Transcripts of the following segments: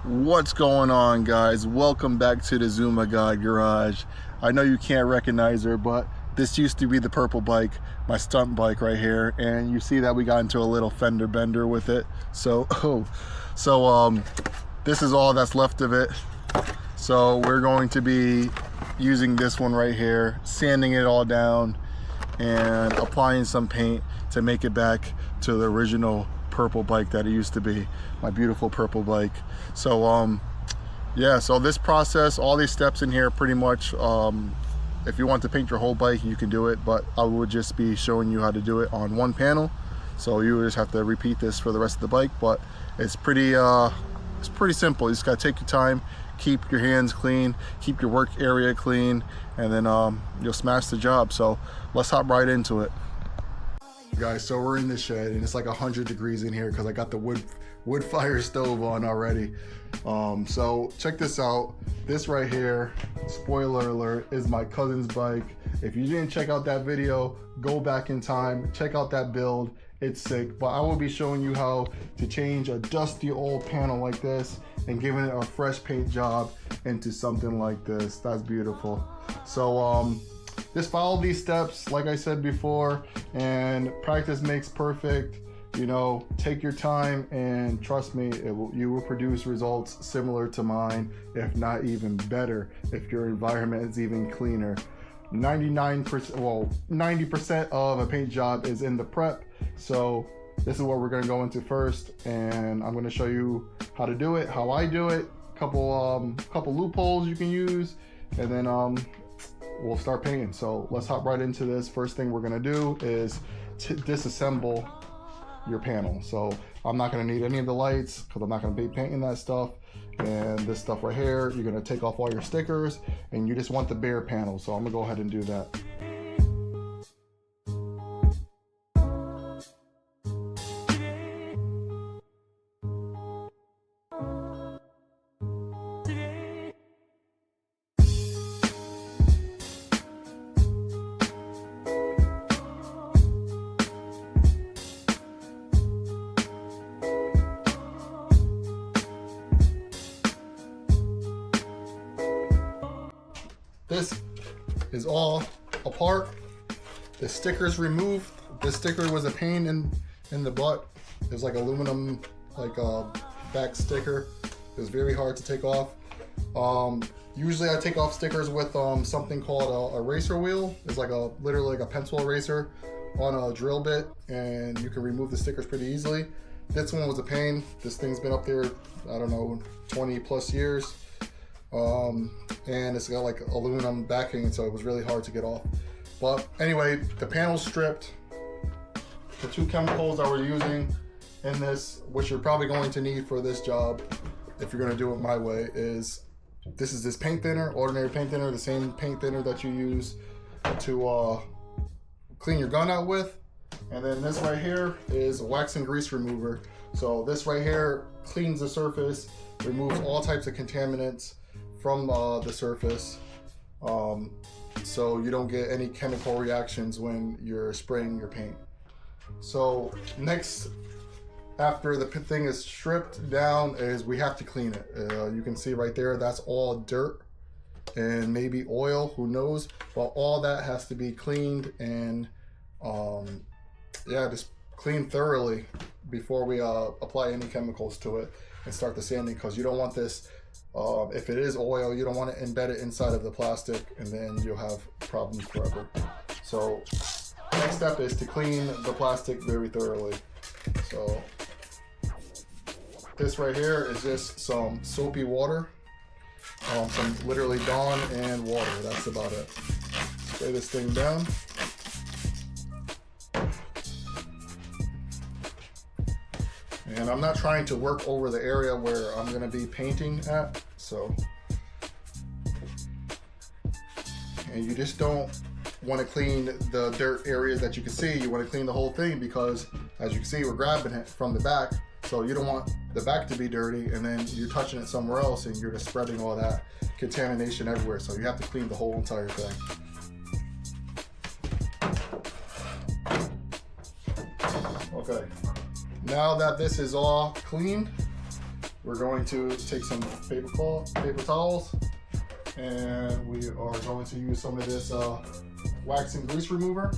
What's going on, guys? Welcome back to the Zuma God Garage. I know you can't recognize her, but this used to be the purple bike, my stunt bike right here, and you see that we got into a little fender bender with it. So this is all that's left of it. So we're going to be using this one right here, sanding it all down and applying some paint to make it back to the original purple bike that it used to be, my beautiful purple bike. So yeah, so this process, all these steps in here, pretty much if you want to paint your whole bike, you can do it, but I would just be showing you how to do it on one panel, so you would just have to repeat this for the rest of the bike. But it's pretty simple. You just gotta take your time, keep your hands clean, keep your work area clean, and then you'll smash the job. So let's hop right into it, guys. So we're in the shed and it's like 100 degrees in here because I got the wood fire stove on already. So check this out. This right here, spoiler alert, is my cousin's bike. If you didn't check out that video, go back in time, check out that build. It's sick. But I will be showing you how to change a dusty old panel like this and giving it a fresh paint job into something like this. That's beautiful. So just follow these steps like I said before, and practice makes perfect. You know, take your time and trust me, you will produce results similar to mine, if not even better, if your environment is even cleaner. 99%, well, 90% of a paint job is in the prep. So this is what we're gonna go into first, and I'm gonna show you how to do it, how I do it, couple loopholes you can use, and then we'll start painting. So let's hop right into this. First thing we're gonna do is disassemble your panel. So I'm not gonna need any of the lights because I'm not gonna be painting that stuff. And this stuff right here, you're gonna take off all your stickers and you just want the bare panel. So I'm gonna go ahead and do that. This is all apart. The sticker's removed. This sticker was a pain in the butt. It was like aluminum, like a back sticker. It was very hard to take off. Usually I take off stickers with something called a eraser wheel. It's like literally like a pencil eraser on a drill bit, and you can remove the stickers pretty easily. This one was a pain. This thing's been up there, I don't know, 20 plus years. And it's got like aluminum backing, so it was really hard to get off. But anyway, the panel's stripped. The two chemicals that we're using in this, which you're probably going to need for this job if you're going to do it my way, is this paint thinner, ordinary paint thinner, the same paint thinner that you use to clean your gun out with. And then this right here is a wax and grease remover. So this right here cleans the surface, removes all types of contaminants from the surface, so you don't get any chemical reactions when you're spraying your paint. So next, after the thing is stripped down, is we have to clean it. You can see right there, that's all dirt and maybe oil, who knows, but all that has to be cleaned and yeah, just clean thoroughly before we apply any chemicals to it and start the sanding, because you don't want this, if it is oil, you don't want to embed it inside of the plastic and then you'll have problems forever. So next step is to clean the plastic very thoroughly. So this right here is just some soapy water, some literally Dawn and water. That's about it. Spray this thing down. And I'm not trying to work over the area where I'm going to be painting at, so. And you just don't want to clean the dirt areas that you can see. You want to clean the whole thing, because as you can see, we're grabbing it from the back. So you don't want the back to be dirty and then you're touching it somewhere else and you're just spreading all that contamination everywhere. So you have to clean the whole entire thing. Okay. Now that this is all cleaned, we're going to take some paper towels, and we are going to use some of this wax and grease remover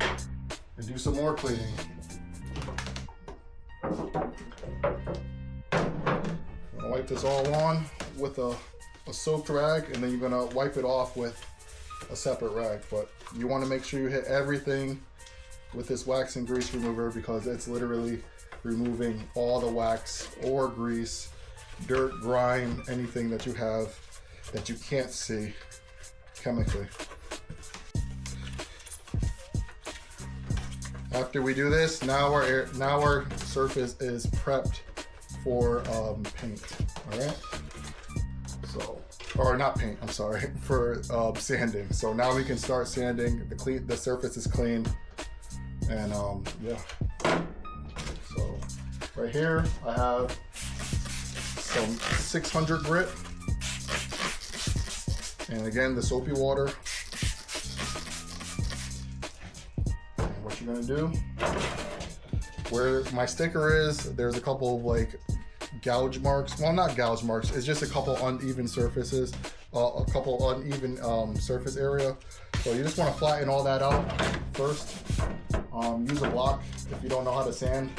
and do some more cleaning. Wipe this all on with a soaked rag, and then you're gonna wipe it off with a separate rag. But you want to make sure you hit everything with this wax and grease remover, because it's literally removing all the wax or grease, dirt, grime, anything that you have that you can't see chemically. After we do this, now our surface is prepped for paint. All right. So, or not paint. I'm sorry, for sanding. So now we can start sanding. The surface is clean, and yeah. So right here I have some 600 grit, and again the soapy water. And what you're gonna do, where my sticker is, there's a couple of like gouge marks. Well, not gouge marks, it's just a couple uneven surfaces, a couple uneven surface area. So you just want to flatten all that out first. Use a block if you don't know how to sand.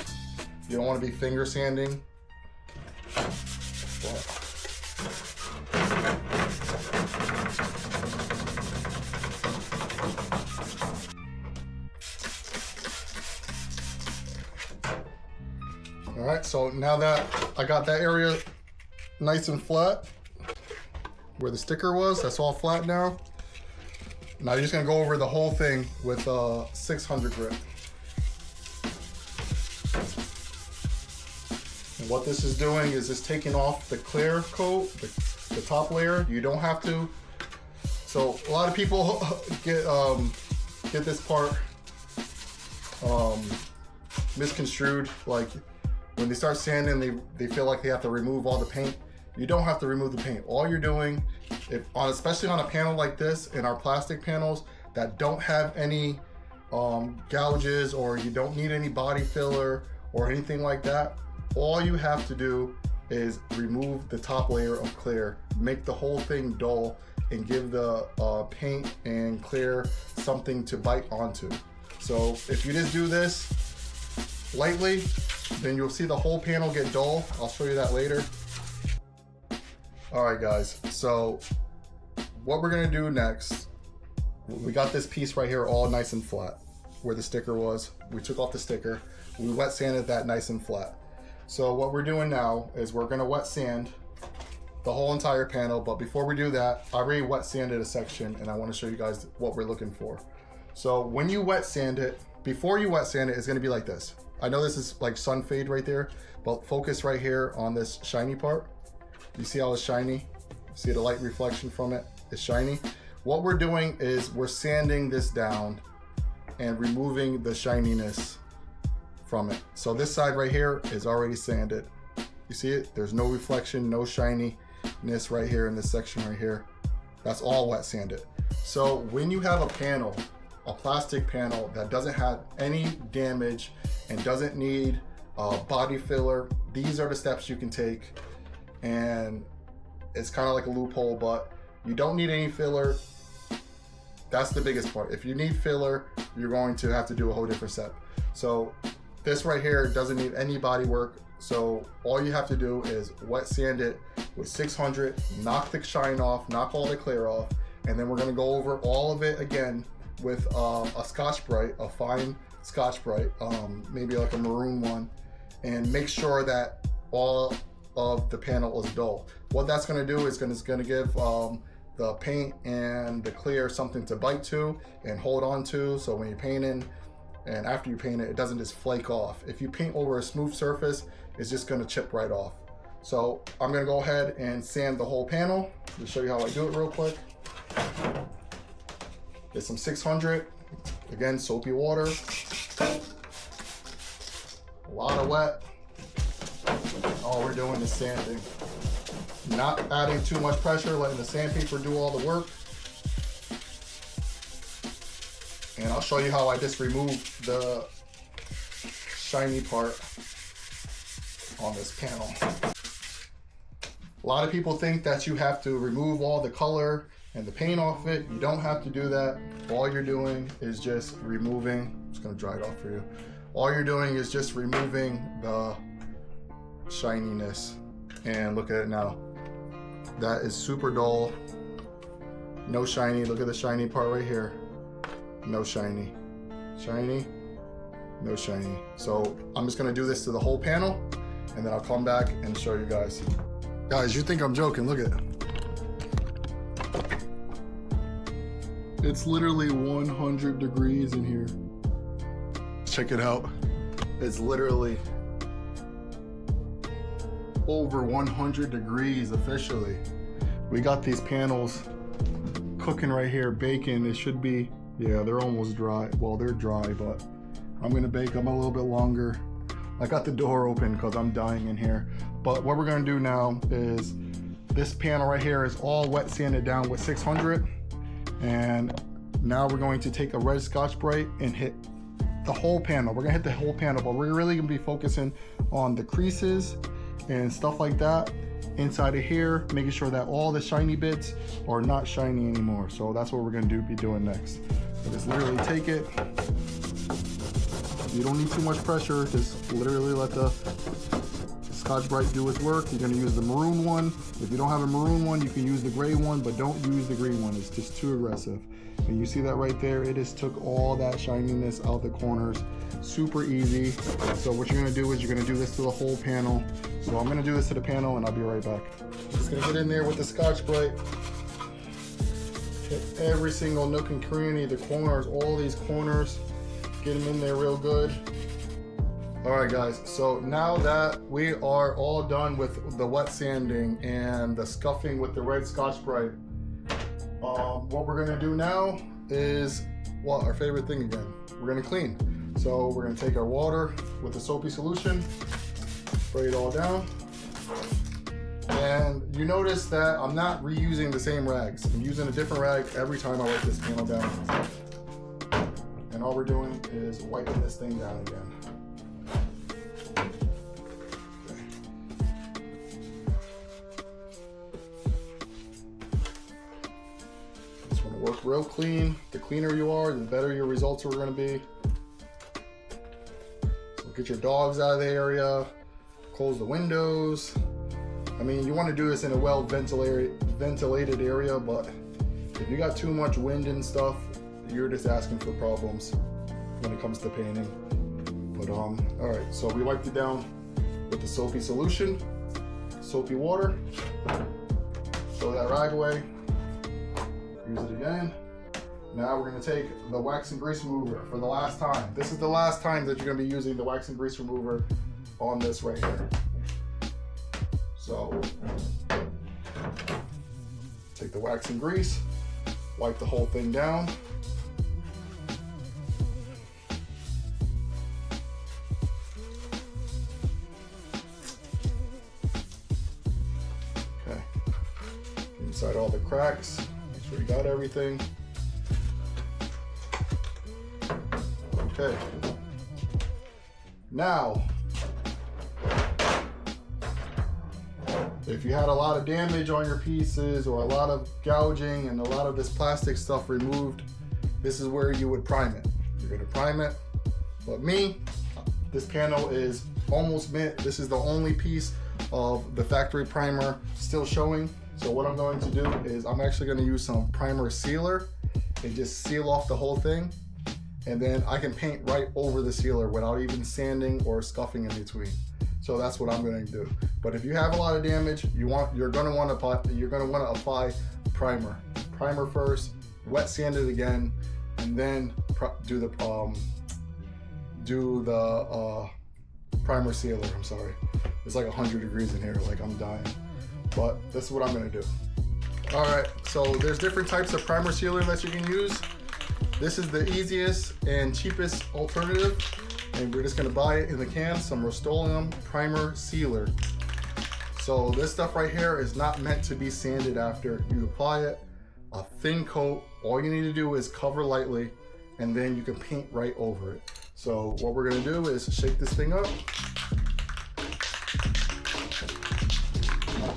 You don't want to be finger sanding. All right, so now that I got that area nice and flat, where the sticker was, that's all flat now. Now you're just gonna go over the whole thing with 600 grit. And what this is doing is it's taking off the clear coat, the top layer. You don't have to. So a lot of people get this part misconstrued. Like when they start sanding, they feel like they have to remove all the paint. You don't have to remove the paint. All you're doing, especially on a panel like this, in our plastic panels that don't have any gouges, or you don't need any body filler or anything like that, all you have to do is remove the top layer of clear, make the whole thing dull, and give the paint and clear something to bite onto. So if you just do this lightly, then you'll see the whole panel get dull. I'll show you that later. All right, guys, so what we're gonna do next, we got this piece right here all nice and flat where the sticker was. We took off the sticker, we wet sanded that nice and flat. So what we're doing now is we're gonna wet sand the whole entire panel, but before we do that, I already wet sanded a section, and I wanna show you guys what we're looking for. So when you wet sand it, before you wet sand it, it's gonna be like this. I know this is like sun fade right there, but focus right here on this shiny part. You see how it's shiny? See the light reflection from it? It's shiny. What we're doing is we're sanding this down and removing the shininess from it. So this side right here is already sanded. You see it? There's no reflection, no shininess right here in this section right here. That's all wet sanded. So when you have a panel, a plastic panel that doesn't have any damage and doesn't need body filler, these are the steps you can take. And it's kind of like a loophole, but you don't need any filler. That's the biggest part. If you need filler, you're going to have to do a whole different step. So this right here doesn't need any body work. So all you have to do is wet sand it with 600, knock the shine off, knock all the clear off, and then we're gonna go over all of it again with a Scotch-Brite, a fine Scotch-Brite, maybe like a maroon one, and make sure that all of the panel is dull. What that's going to do is going to give the paint and the clear something to bite to and hold on to, so when you're painting and after you paint it, it doesn't just flake off. If you paint over a smooth surface, it's just going to chip right off. So I'm going to go ahead and sand the whole panel. To show you how I do it real quick. Get some 600, again soapy water, a lot of wet. All we're doing is sanding, not adding too much pressure, letting the sandpaper do all the work. And I'll show you how I just removed the shiny part on this panel. A lot of people think that you have to remove all the color and the paint off it. You don't have to do that. All you're doing is just removing, I'm just gonna dry it off for you. All you're doing is just removing the shininess. And look at it now. That is super dull. No shiny. Look at the shiny part right here. No shiny. Shiny. No shiny. So I'm just gonna do this to the whole panel and then I'll come back and show you guys. Guys, you think I'm joking, look at it. It's literally 100 degrees in here. Check it out. It's literally over 100 degrees officially. We got these panels cooking right here, baking. It should be, yeah, they're almost dry. Well, they're dry, but I'm gonna bake them a little bit longer. I got the door open because I'm dying in here. But what we're gonna do now is this panel right here is all wet sanded down with 600. And now we're going to take a red Scotch-Brite and hit the whole panel. We're gonna hit the whole panel, but we're really gonna be focusing on the creases and stuff like that inside of here, making sure that all the shiny bits are not shiny anymore. So that's what we're gonna be doing next. So just literally take it. You don't need too much pressure. Just literally let the Scotch-Brite do its work. You're gonna use the maroon one. If you don't have a maroon one, you can use the gray one, but don't use the green one. It's just too aggressive. And you see that right there? It just took all that shininess out the corners. Super easy. So what you're gonna do is you're gonna do this to the whole panel. So I'm gonna do this to the panel and I'll be right back. Just gonna get in there with the Scotch-Brite. Hit every single nook and cranny, the corners, all these corners. Get them in there real good. All right guys, so now that we are all done with the wet sanding and the scuffing with the red Scotch-Brite, what we're gonna do now is, well, our favorite thing again, we're gonna clean. So we're gonna take our water with the soapy solution, spray it all down. And you notice that I'm not reusing the same rags. I'm using a different rag every time I wipe this panel down. And all we're doing is wiping this thing down again. Just want to work real clean. The cleaner you are, the better your results are going to be. So get your dogs out of the area, close the windows. I mean, you want to do this in a well ventilated area, but if you got too much wind and stuff, you're just asking for problems when it comes to painting. But all right, so we wiped it down with the soapy solution, soapy water. Throw that rag away, use it again. Now we're gonna take the wax and grease remover for the last time. This is the last time that you're gonna be using the wax and grease remover on this right here. So take the wax and grease, wipe the whole thing down. Okay, inside all the cracks, make sure you got everything. Okay, now if you had a lot of damage on your pieces or a lot of gouging and a lot of this plastic stuff removed, this is where you would prime it. You're gonna prime it. But me, this panel is almost mint. This is the only piece of the factory primer still showing. So what I'm going to do is I'm actually gonna use some primer sealer and just seal off the whole thing. And then I can paint right over the sealer without even sanding or scuffing in between. So that's what I'm going to do. But if you have a lot of damage, you're going to want to apply primer. Primer first, wet sand it again, and then do the primer sealer. I'm sorry, it's like 100 degrees in here, like I'm dying. But this is what I'm going to do. All right, so there's different types of primer sealer that you can use. This is the easiest and cheapest alternative. And we're just gonna buy it in the can, some Rust-Oleum Primer Sealer. So this stuff right here is not meant to be sanded after you apply it. A thin coat, all you need to do is cover lightly and then you can paint right over it. So what we're gonna do is shake this thing up.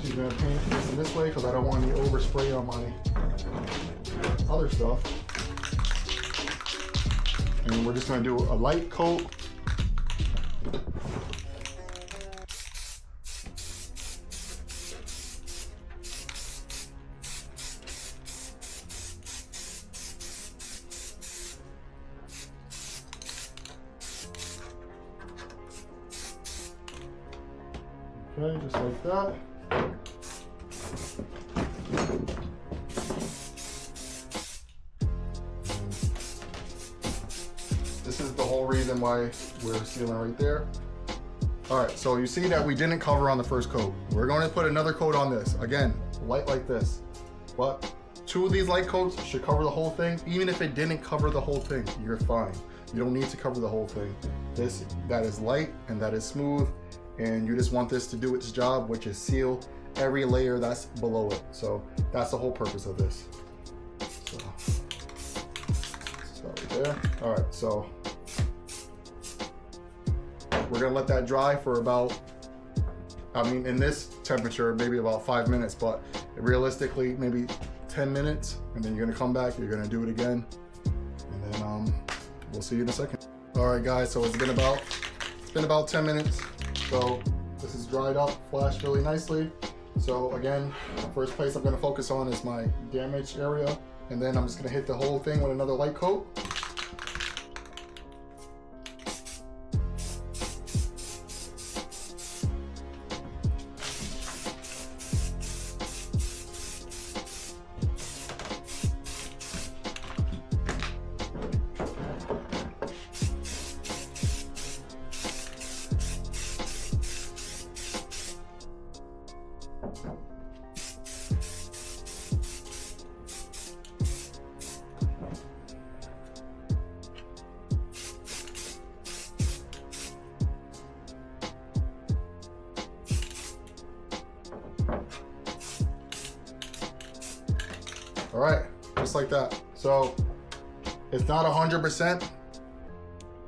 actually gonna paint this way because I don't want any overspray on my other stuff. And we're just gonna do a light coat. Okay, just like that. This is the whole reason why we're sealing right there. All right, so you see that we didn't cover on the first coat. We're going to put another coat on this. Again, light like this. But 2 of these light coats should cover the whole thing. Even if it didn't cover the whole thing, you're fine. You don't need to cover the whole thing. That is light and that is smooth. And you just want this to do its job, which is seal every layer that's below it. So that's the whole purpose of this. So right there. All right, so we're gonna let that dry for about, I mean, in this temperature, maybe about 5 minutes, but realistically, maybe 10 minutes. And then you're gonna come back, you're gonna do it again. And then we'll see you in a second. All right, guys, so it's been about 10 minutes. So this is dried up, flashed really nicely. So again, the first place I'm gonna focus on is my damaged area. And then I'm just gonna hit the whole thing with another light coat. All right, just like that. So it's not 100%.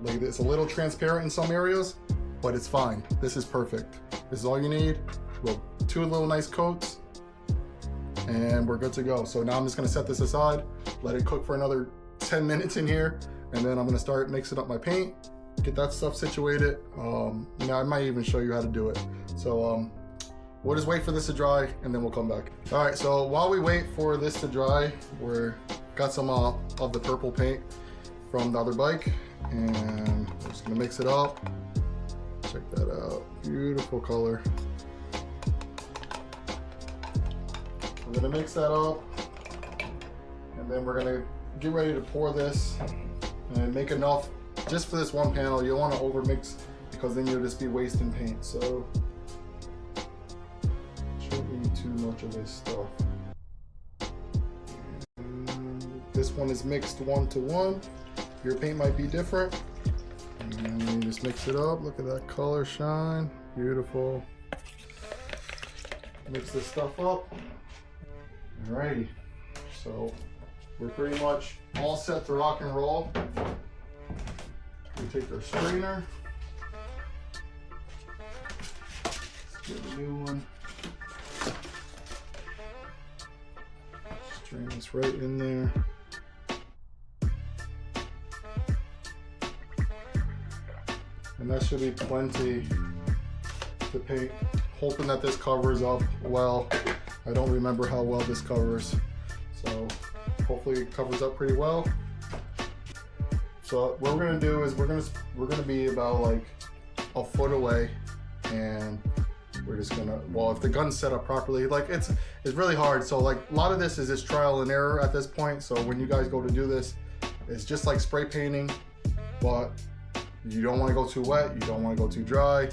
Like, it's a little transparent in some areas, but it's fine. This is perfect. This is all you need. Well, 2 little nice coats and we're good to go. So now I'm just gonna set this aside, let it cook for another 10 minutes in here, and then I'm gonna start mixing up my paint, get that stuff situated. Now I might even show you how to do it. So we'll just wait for this to dry and then we'll come back. All right, so while we wait for this to dry, we're got some of the purple paint from the other bike, and we're just gonna mix it up. Check that out, beautiful color. We're gonna mix that up, and then we're gonna get ready to pour this and make enough just for this one panel. You don't wanna over mix because then you'll just be wasting paint. So shouldn't need too much of this stuff. And this one is mixed 1-to-1. Your paint might be different. And you just mix it up. Look at that color shine. Beautiful. Mix this stuff up. Alrighty. So we're pretty much all set to rock and roll. We take our strainer. Let's get a new one. Strain this right in there. And that should be plenty to paint. Hoping that this covers up well. I don't remember how well this covers. So hopefully it covers up pretty well. So what we're gonna do is we're gonna be about like a foot away, and we're just gonna, well, if the gun's set up properly, like it's really hard. So like a lot of this is just trial and error at this point. So when you guys go to do this, it's just like spray painting, but you don't want to go too wet, you don't want to go too dry.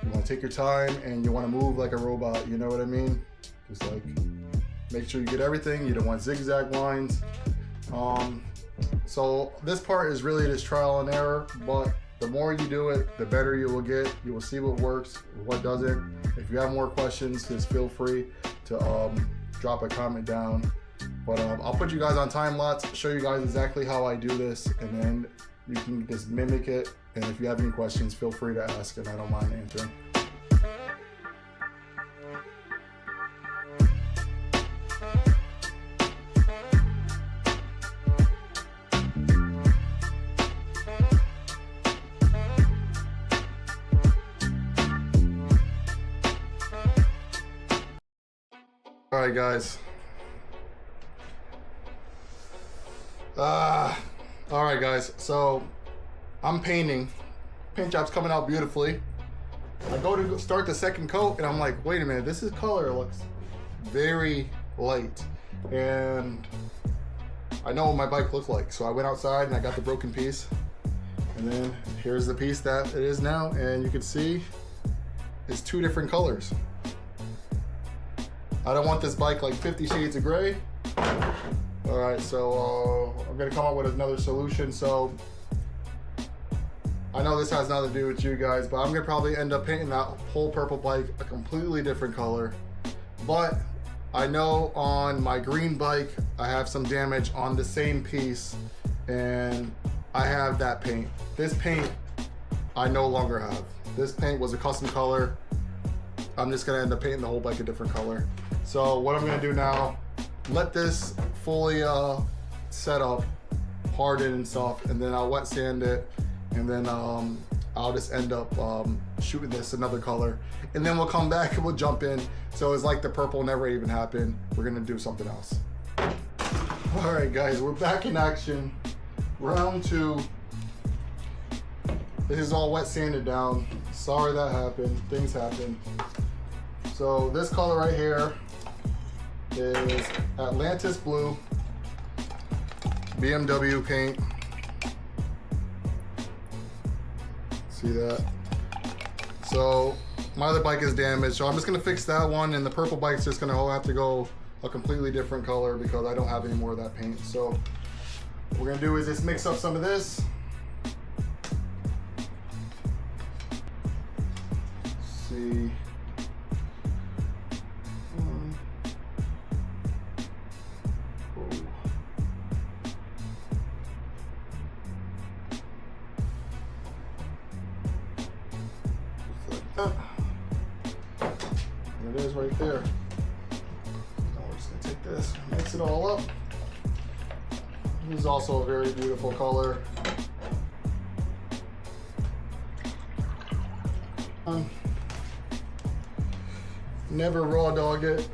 You want to take your time and you want to move like a robot, you know what I mean? Just like make sure you get everything. You don't want zigzag lines. So this part is really just trial and error, but the more you do it, the better you will get. You will see what works, what doesn't. If you have more questions, just feel free to drop a comment down. But I'll put you guys on time lapse, show you guys exactly how I do this, and then you can just mimic it. And if you have any questions, feel free to ask, and I don't mind answering. All right, guys. All right, guys. So I'm painting. Paint job's coming out beautifully. I go to start the second coat, and I'm like, wait a minute. This color looks very light, and I know what my bike looked like. So I went outside and I got the broken piece, and then here's the piece that it is now, and you can see it's 2 different colors. I don't want this bike like 50 shades of gray. All right, so I'm gonna come up with another solution. So I know this has nothing to do with you guys, but I'm gonna probably end up painting that whole purple bike a completely different color. But I know on my green bike, I have some damage on the same piece, and I have that paint. This paint, I no longer have. This paint was a custom color. I'm just gonna end up painting the whole bike a different color. So what I'm gonna do now, let this fully set up, harden and stuff, and then I'll wet sand it, and then I'll just end up shooting this another color, and then we'll come back and we'll jump in. So it's like the purple never even happened. We're gonna do something else. All right, guys, we're back in action. Round 2. This is all wet sanded down. Sorry that happened. Things happen. So this color right here is Atlantis Blue BMW paint. See that? So my other bike is damaged, so I'm just gonna fix that one, and the purple bike's just gonna have to go a completely different color because I don't have any more of that paint. So what we're gonna do is just mix up some of this. Let's see. There it is right there. Now we're just gonna take this, mix it all up. This is also a very beautiful color. Never raw dog it.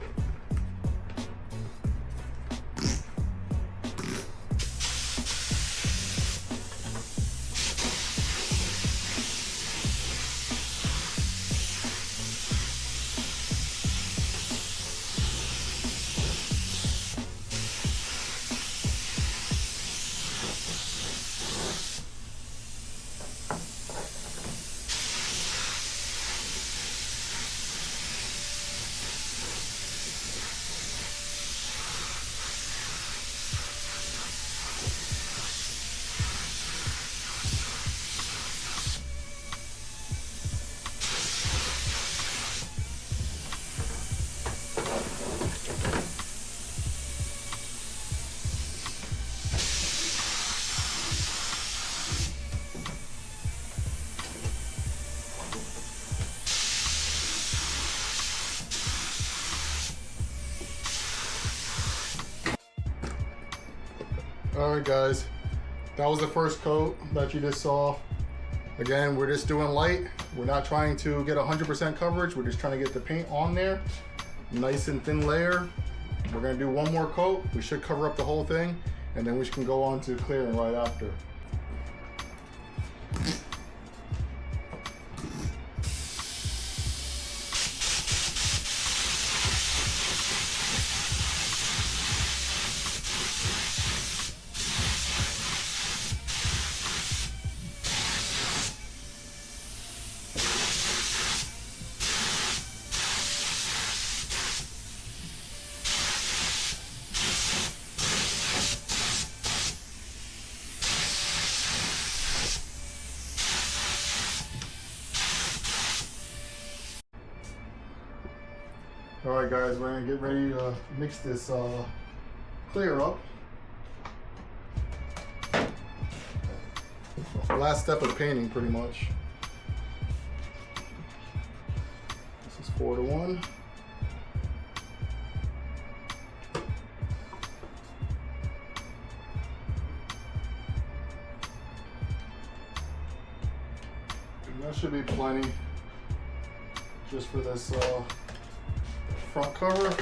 All right, guys, that was the first coat that you just saw. Again, we're just doing light. We're not trying to get 100% coverage. We're just trying to get the paint on there. Nice and thin layer. We're gonna do one more coat. We should cover up the whole thing, and then we can go on to clearing right after. All right, guys, we're gonna get ready to mix this clear up. Last step of painting, pretty much. This is 4-to-1. And that should be plenty just for this front cover.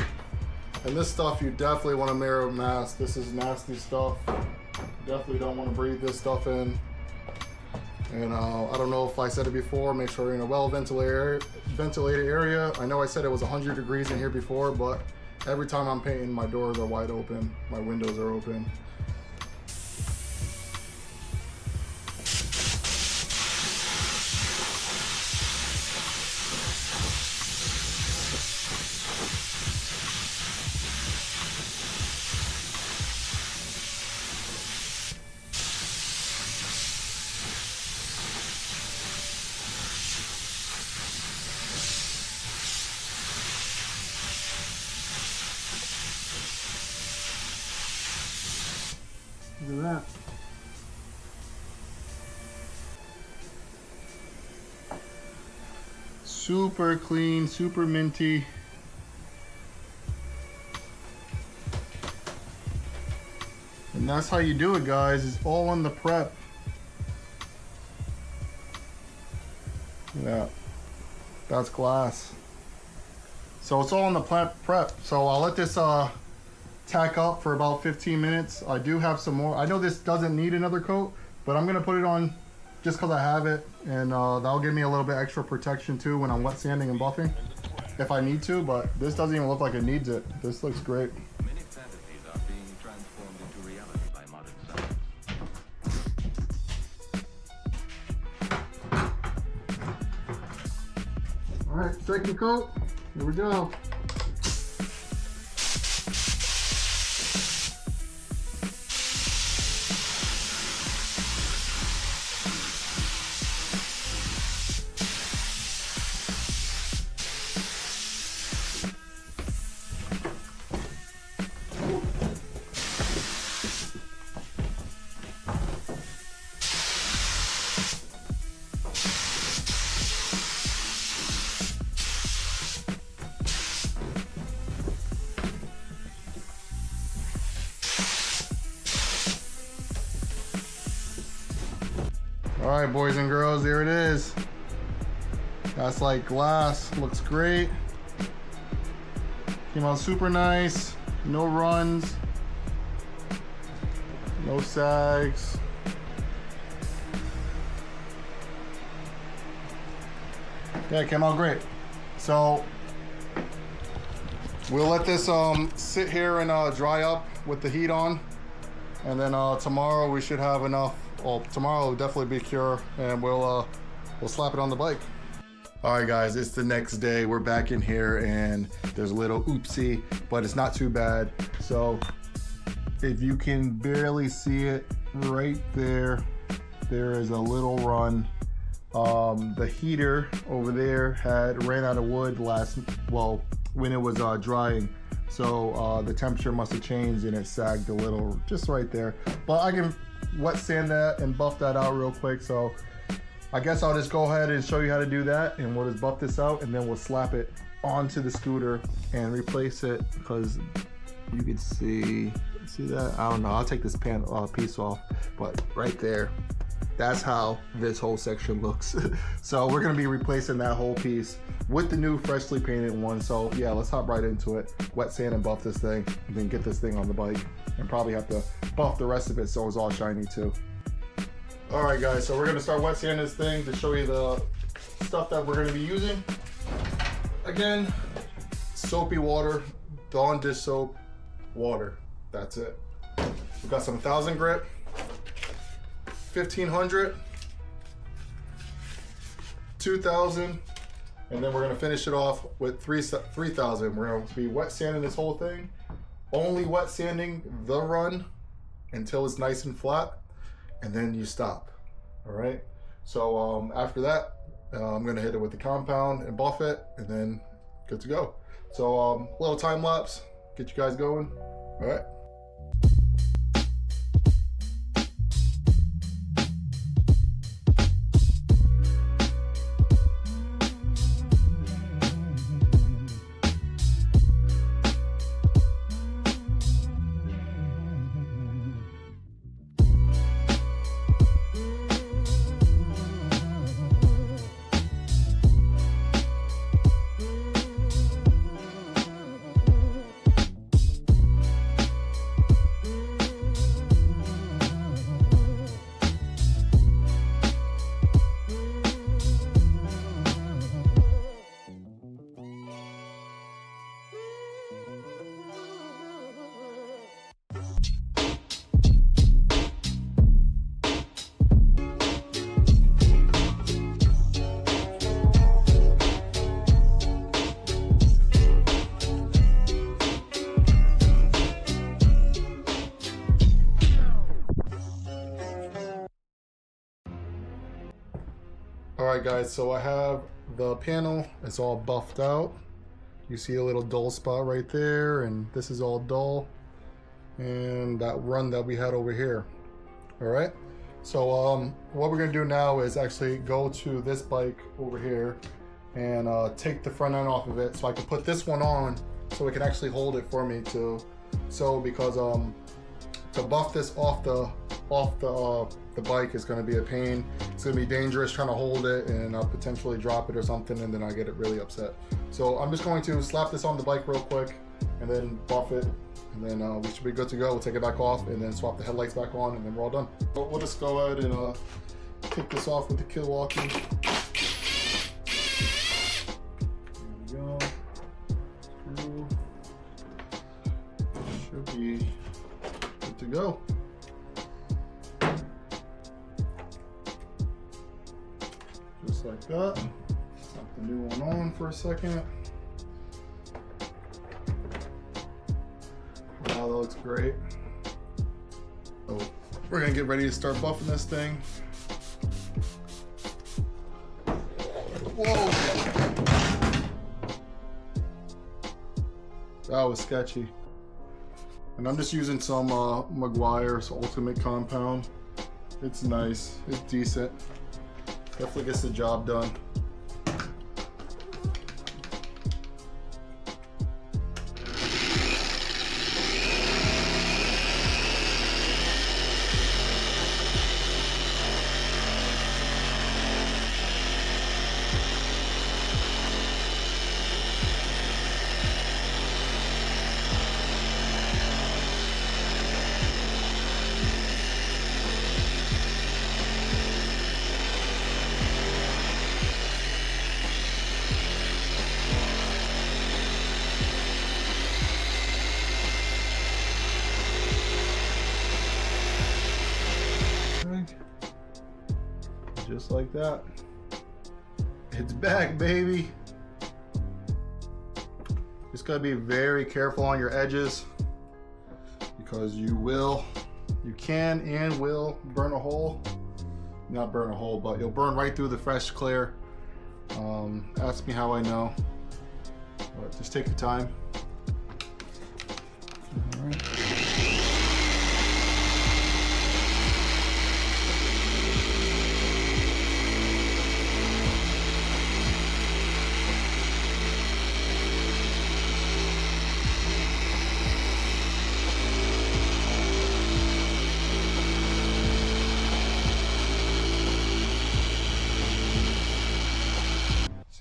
And this stuff you definitely want to mirror mask. This is nasty stuff. Definitely don't want to breathe this stuff in. And I don't know if I said it before, make sure you're in a well ventilated area. I know I said it was 100 degrees in here before, but every time I'm painting, my doors are wide open, my windows are open. Look at that. Super clean, super minty. And that's how you do it, guys. It's all on the prep. Yeah, that's glass. So it's all on the prep. So I'll let this tack up for about 15 minutes. I do have some more. I know this doesn't need another coat, but I'm gonna put it on just because I have it, and that'll give me a little bit extra protection too when I'm wet sanding and buffing if I need to, but this doesn't even look like it needs it. This looks great. Many fantasies are being transformed into reality by modern science. All right, second coat, here we go. All right, boys and girls, there it is. That's like glass, looks great. Came out super nice, no runs, no sags. Yeah, it came out great. So we'll let this sit here and dry up with the heat on, and then tomorrow we should have enough. Well, tomorrow will definitely be cure, and we'll slap it on the bike. All right, guys, it's the next day. We're back in here, and there's a little oopsie, but it's not too bad. So if you can barely see it right there, there is a little run. The heater over there ran out of wood when it was drying. So the temperature must have changed and it sagged a little just right there. But I can wet sand that and buff that out real quick. So I guess I'll just go ahead and show you how to do that, and we'll just buff this out, and then we'll slap it onto the scooter and replace it, because you can see that? I don't know, I'll take this piece off, but right there, that's how this whole section looks. So we're gonna be replacing that whole piece with the new freshly painted one. So yeah, let's hop right into it. Wet sand and buff this thing, and then get this thing on the bike, and probably have to buff the rest of it so it's all shiny too. All right, guys, so we're gonna start wet sanding this thing to show you the stuff that we're gonna be using. Again, soapy water, Dawn dish soap, water, that's it. We've got some 1000 grit, 1500, 2000, and then we're gonna finish it off with 3000. We're gonna be wet sanding this whole thing, only wet sanding the run until it's nice and flat, and then you stop. All right, so after that I'm gonna hit it with the compound and buff it, and then good to go. So little time lapse, get you guys going. All right. Alright guys, so I have the panel, it's all buffed out. You see a little dull spot right there, and this is all dull. And that run that we had over here. Alright, so what we're going to do now is actually go to this bike over here and take the front end off of it so I can put this one on so it can actually hold it for me to sew, because to buff this off the bike is going to be a pain. It's going to be dangerous trying to hold it, and I'll potentially drop it or something, and then I get it really upset. So I'm just going to slap this on the bike real quick and then buff it, and then we should be good to go. We'll take it back off and then swap the headlights back on, and then we're all done. But we'll just go ahead and take this off with the Kilwaukee. There we go. Screw. Should be good to go. Just like that. Slap the new one on for a second. Wow, that looks great. So we're gonna get ready to start buffing this thing. Whoa! That was sketchy. And I'm just using some Meguiar's Ultimate Compound. It's nice, it's decent. Definitely gets the job done. Just like that. It's back, baby. Just gotta be very careful on your edges, because you can and will burn a hole. Not burn a hole, but you'll burn right through the fresh clear. Ask me how I know. But just take your time. All right.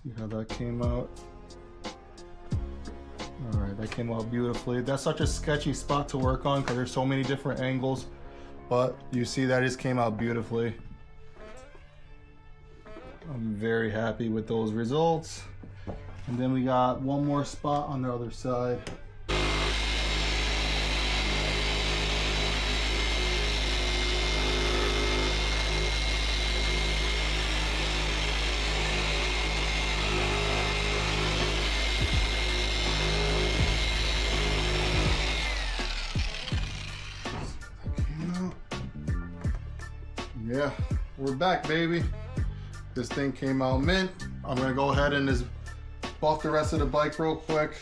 See how that came out? All right, that came out beautifully. That's such a sketchy spot to work on because there's so many different angles, but you see that just came out beautifully. I'm very happy with those results. And then we got one more spot on the other side. Yeah, we're back, baby. This thing came out mint. I'm gonna go ahead and just buff the rest of the bike real quick,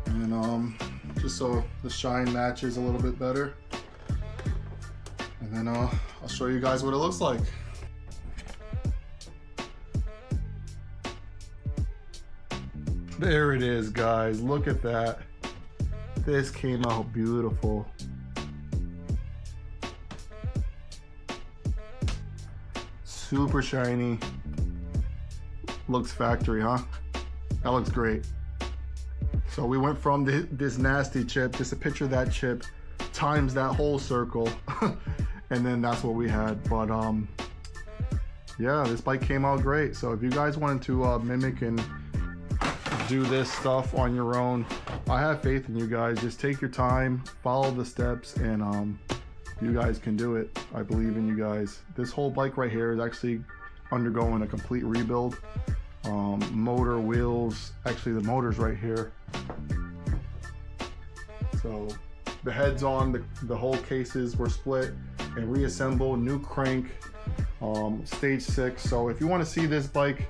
and just so the shine matches a little bit better. And then I'll show you guys what it looks like. There it is, guys. Look at that. This came out beautiful. Super shiny. Looks factory, huh? That looks great. So we went from this nasty chip, just a picture of that chip, times that whole circle, and then that's what we had. But yeah, this bike came out great. So if you guys wanted to mimic and do this stuff on your own, I have faith in you guys. Just take your time, follow the steps, and you guys can do it. I believe in you guys. This whole bike right here is actually undergoing a complete rebuild. Motor, wheels, actually the motor's right here. So the heads on, the whole cases were split and reassembled, new crank. stage 6. So if you want to see this bike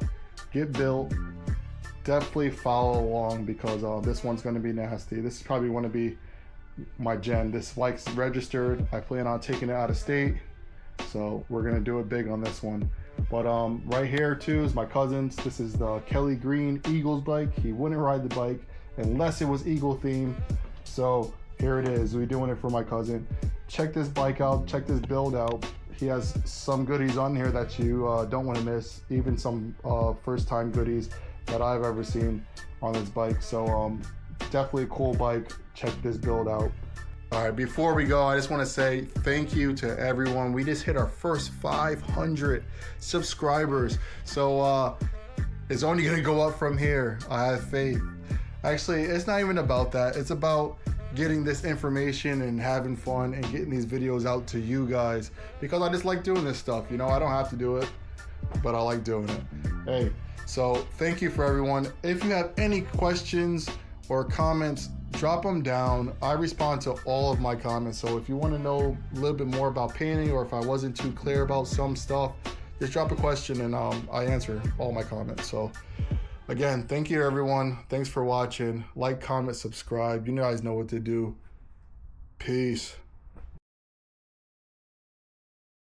get built, definitely follow along, because this one's going to be nasty. This is probably going to be my gen. This bike's registered. I plan on taking it out of state, so we're going to do it big on this one. But right here too is my cousin's. This is the Kelly Green Eagles bike. He wouldn't ride the bike unless it was Eagle themed, so here it is. We're doing it for my cousin. Check this bike out, check this build out. He has some goodies on here that you don't want to miss, even some first time goodies that I've ever seen on this bike. So definitely a cool bike. Check this build out. All right, before we go, I just want to say thank you to everyone. We just hit our first 500 subscribers, so it's only gonna go up from here. I have faith. Actually, it's not even about that. It's about getting this information and having fun and getting these videos out to you guys, because I just like doing this stuff. You know, I don't have to do it, but I like doing it. Hey, so thank you for everyone. If you have any questions or comments, drop them down. I respond to all of my comments. So if you want to know a little bit more about painting, or if I wasn't too clear about some stuff, just drop a question and I answer all my comments. So again, thank you everyone. Thanks for watching. Like, comment, subscribe. You guys know what to do. Peace.